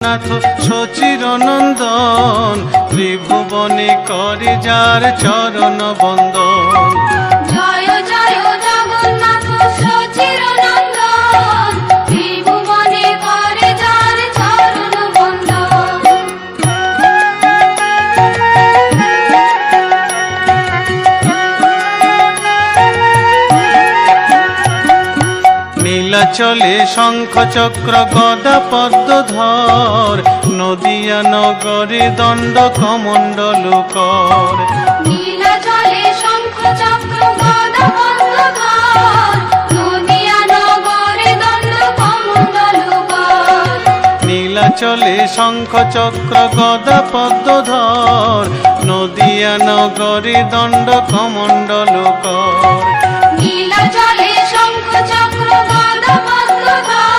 নাথ শচীর নন্দন, ত্রিভুবনে করে যার চরণ বন্দন। জয় জয় জগন্নাথ শচীর নন্দন, ত্রিভুবনে করে যার চরণ বন্দন। নীলাচলে শঙ্খ চক্র গদা পদ্মধর, নদিয়া নগরে দণ্ড কমণ্ডল কর। নীলাচলে শঙ্খ চক্র গদা পদ্মধর, নদিয়া নগরে দণ্ড কমণ্ডল কর। নীলাচলে শঙ্খ চক্র গদা পদ্মধর, নদিয়া নগরে দণ্ড কমণ্ডল কর। নীলাচলে শঙ্খ চক্র গদা পদ্মধর,